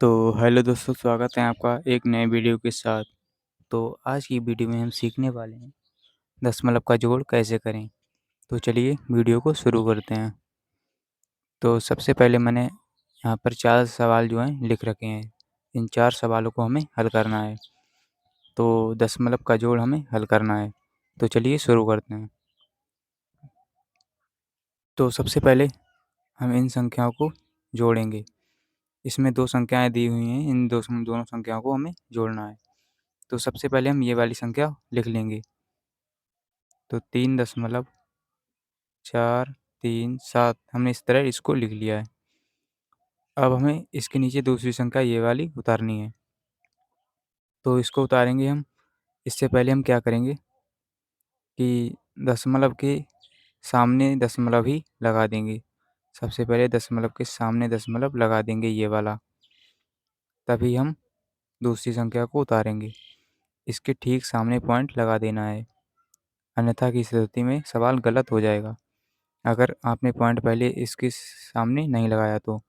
तो हेलो दोस्तों, स्वागत है आपका एक नए वीडियो के साथ। तो आज की वीडियो में हम सीखने वाले हैं दशमलव का जोड़ कैसे करें। तो चलिए वीडियो को शुरू करते हैं। तो सबसे पहले मैंने यहाँ पर 4 सवाल जो हैं लिख रखे हैं। इन 4 सवालों को हमें हल करना है। तो दशमलव का जोड़ हमें हल करना है। तो चलिए शुरू करते हैं। तो सबसे पहले हम इन संख्याओं को जोड़ेंगे। इसमें 2 संख्याएँ दी हुई हैं, इन दोनों संख्याओं को हमें जोड़ना है। तो सबसे पहले हम ये वाली संख्या लिख लेंगे। तो 3.437 हमने इस तरह इसको लिख लिया है। अब हमें इसके नीचे दूसरी संख्या ये वाली उतारनी है। तो इसको उतारेंगे हम। इससे पहले हम क्या करेंगे कि दशमलव के सामने दशमलव ही लगा देंगे। सबसे पहले दशमलव के सामने दशमलव लगा देंगे ये वाला, तभी हम दूसरी संख्या को उतारेंगे। इसके ठीक सामने पॉइंट लगा देना है, अन्यथा की स्थिति में सवाल गलत हो जाएगा, अगर आपने पॉइंट पहले इसके सामने नहीं लगाया तो।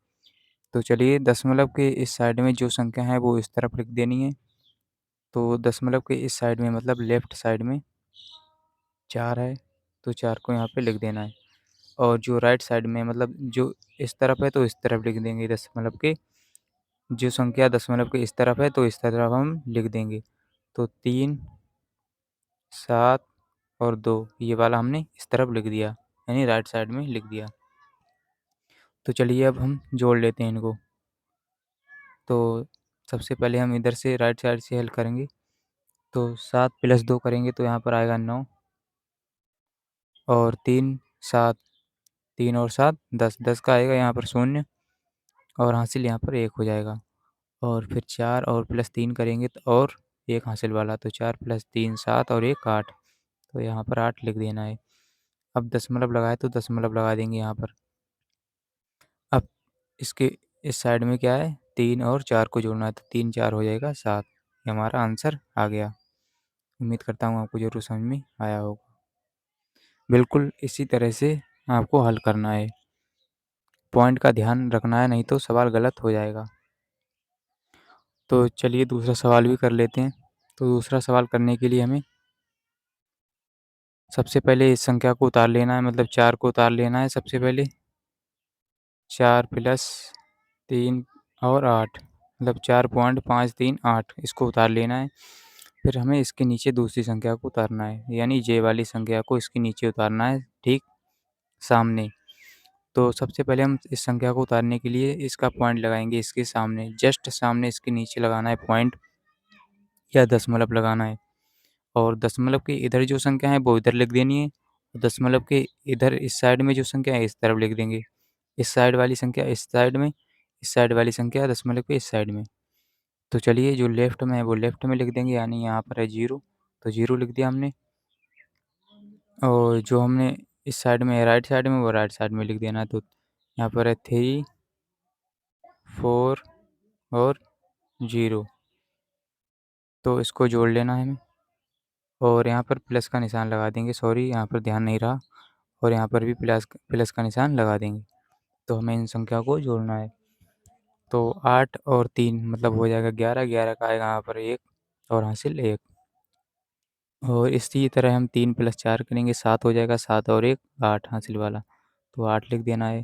तो चलिए दशमलव के इस साइड में जो संख्या है वो इस तरफ लिख देनी है। तो दशमलव के इस साइड में मतलब लेफ़्ट साइड में 4 है, तो 4 को यहाँ पे लिख देना है। और जो राइट साइड में मतलब जो इस तरफ है तो इस तरफ लिख देंगे दशमलव के। जो संख्या दशमलव के इस तरफ है तो इस तरफ हम लिख देंगे। तो 3, 7 और 2 ये वाला हमने इस तरफ लिख दिया, यानी राइट साइड में लिख दिया। तो चलिए अब हम जोड़ लेते हैं इनको। तो सबसे पहले हम इधर से राइट साइड से हल करेंगे। तो 7 + 2 करेंगे तो यहाँ पर आएगा 9 और 3 7, 3 और 7 10, 10 का आएगा यहाँ पर 0 और हासिल यहाँ पर 1 हो जाएगा। और फिर 4 और +3 करेंगे तो और 1 हासिल वाला, तो 4 + 3 7 और 1 8, तो यहाँ पर 8 लिख देना है। अब दशमलव लगाए तो दशमलव लगा देंगे यहाँ पर। अब इसके इस साइड में क्या है, 3 और 4 को जोड़ना है, तो 3 4 हो जाएगा 7। ये हमारा आंसर आ गया। उम्मीद करता हूँ आपको ज़रूर समझ में आया होगा। बिल्कुल इसी तरह से आपको हल करना है। पॉइंट का ध्यान रखना है, नहीं तो सवाल गलत हो जाएगा। तो चलिए दूसरा सवाल भी कर लेते हैं। तो दूसरा सवाल करने के लिए हमें सबसे पहले इस संख्या को उतार लेना है, मतलब 4 को उतार लेना है सबसे पहले। 4 + 3 और 8 मतलब 4.538 इसको उतार लेना है। फिर हमें इसके नीचे दूसरी संख्या को उतारना है, यानी जे वाली संख्या को इसके नीचे उतारना है, ठीक सामने। तो सबसे पहले हम इस संख्या को उतारने के लिए इसका पॉइंट लगाएँगे इसके सामने, जस्ट सामने इसके नीचे लगाना है पॉइंट या दशमलव लगाना है। और दशमलव के इधर जो संख्या है वो इधर लिख देनी है। दशमलव के इधर इस साइड में जो संख्या है इस तरफ लिख देंगे। इस साइड वाली संख्या इस साइड में, इस साइड वाली संख्या दशमलव के इस साइड में। तो चलिए जो लेफ़्ट में है वो लेफ़्ट में लिख देंगे, यानी यहाँ पर है 0, तो 0 लिख दिया हमने। और जो हमने इस साइड में है राइट साइड में, वो राइट साइड में लिख देना है। तो यहाँ पर है 3, 4 और 0, तो इसको जोड़ लेना है हमें। और यहाँ पर प्लस का निशान लगा देंगे, सॉरी यहाँ पर ध्यान नहीं रहा। और यहाँ पर भी प्लस का निशान लगा देंगे। तो हमें इन संख्या को जोड़ना है। तो 8 और 3 मतलब हो जाएगा 11, 11 का आएगा यहाँ पर 1 और हासिल 1। और इसी तरह हम 3 + 4 करेंगे, 7 हो जाएगा, 7 और 1 8 हासिल वाला, तो 8 लिख देना है।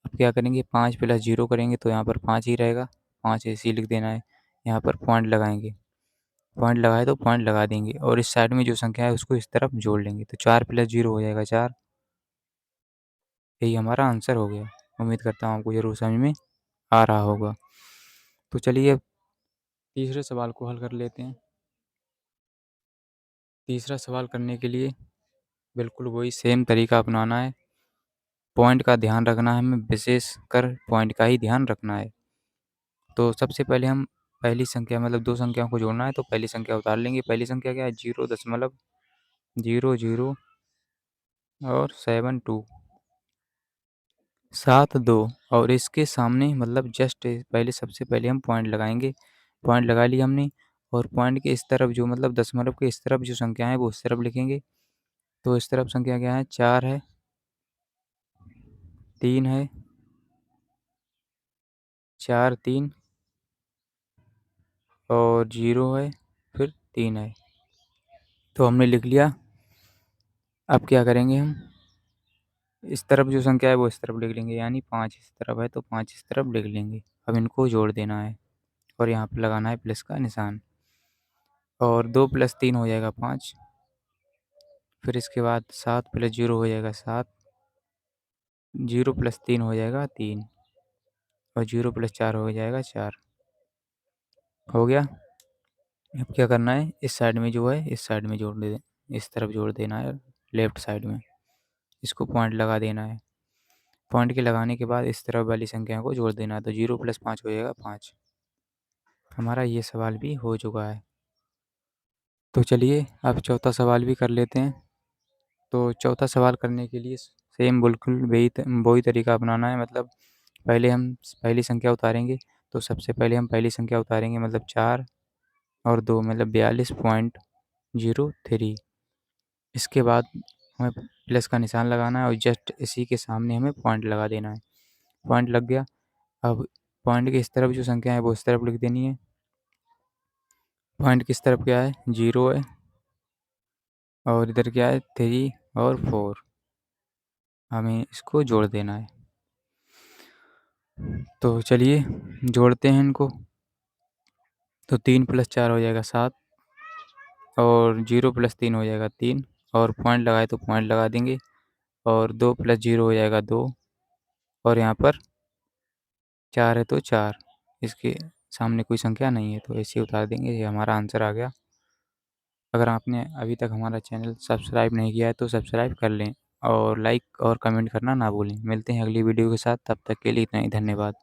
अब क्या करेंगे, 5 + 0 करेंगे तो यहाँ पर 5 ही रहेगा, 5 ऐसे ही लिख देना है। यहाँ पर पॉइंट लगाएँगे, पॉइंट लगाए तो पॉइंट लगा देंगे और इस साइड में जो संख्या है उसको इस तरफ जोड़ लेंगे, तो 4 + 0 हो जाएगा 4। यही हमारा आंसर हो गया। उम्मीद करता हूँ आपको ज़रूर समझ में आ रहा होगा। तो चलिए अब तीसरे सवाल को हल कर लेते हैं। तीसरा सवाल करने के लिए बिल्कुल वही सेम तरीका अपनाना है। पॉइंट का ध्यान रखना है, हमें विशेषकर पॉइंट का ही ध्यान रखना है। तो सबसे पहले हम पहली संख्या मतलब 2 संख्याओं को जोड़ना है, तो पहली संख्या उतार लेंगे। पहली संख्या क्या है, 0.00 और 72 7 2 और इसके सामने मतलब जस्ट पहले सबसे पहले हम पॉइंट लगाएँगे। पॉइंट लगा लिया हमने और पॉइंट के इस तरफ जो मतलब दशमलव के इस तरफ जो संख्या है वो उस तरफ लिखेंगे। तो इस तरफ संख्या क्या है, 4 है, 3 है, 4 3 और 0 है, फिर 3 है। तो हमने लिख लिया। अब क्या करेंगे हम, इस तरफ जो संख्या है वो इस तरफ लिख लेंगे, यानी 5 इस तरफ है तो 5 इस तरफ लिख लेंगे। अब इनको जोड़ देना है और यहाँ पे लगाना है प्लस का निशान। और 2 + 3 हो जाएगा 5। फिर इसके बाद 7 + 0 हो जाएगा 7। 0 + 3 हो जाएगा 3 और 0 + 4 हो जाएगा 4। हो गया। अब क्या करना है, इस साइड में जो है इस साइड में जोड़ दे, इस तरफ जोड़ देना है लेफ्ट साइड में। इसको पॉइंट लगा देना है। पॉइंट के लगाने के बाद इस तरफ वाली संख्या को जोड़ देना है, तो 0 + 5 हो जाएगा 5। हमारा ये सवाल भी हो चुका है। तो चलिए अब चौथा सवाल भी कर लेते हैं। तो चौथा सवाल करने के लिए सेम बिल्कुल वही तरीका अपनाना है। मतलब पहले हम पहली संख्या उतारेंगे, तो सबसे पहले हम पहली संख्या उतारेंगे, मतलब 4 और 2 मतलब 42.03। इसके बाद हमें प्लस का निशान लगाना है और जस्ट इसी के सामने हमें पॉइंट लगा देना है। पॉइंट लग गया। अब पॉइंट के इस तरफ जो संख्या है वो इस तरफ लिख देनी है। पॉइंट किस तरफ क्या है, 0 है और इधर क्या है 3 और 4। हमें इसको जोड़ देना है। तो चलिए जोड़ते हैं इनको। तो 3 + 4 हो जाएगा 7 और 0 + 3 हो जाएगा 3 और पॉइंट लगाए तो पॉइंट लगा देंगे। और 2 + 0 हो जाएगा 2 और यहाँ पर 4 है तो 4। इसके सामने कोई संख्या नहीं है तो ऐसे उतार देंगे। ये हमारा आंसर आ गया। अगर आपने अभी तक हमारा चैनल सब्सक्राइब नहीं किया है तो सब्सक्राइब कर लें और लाइक और कमेंट करना ना भूलें। मिलते हैं अगली वीडियो के साथ, तब तक के लिए इतना ही। धन्यवाद।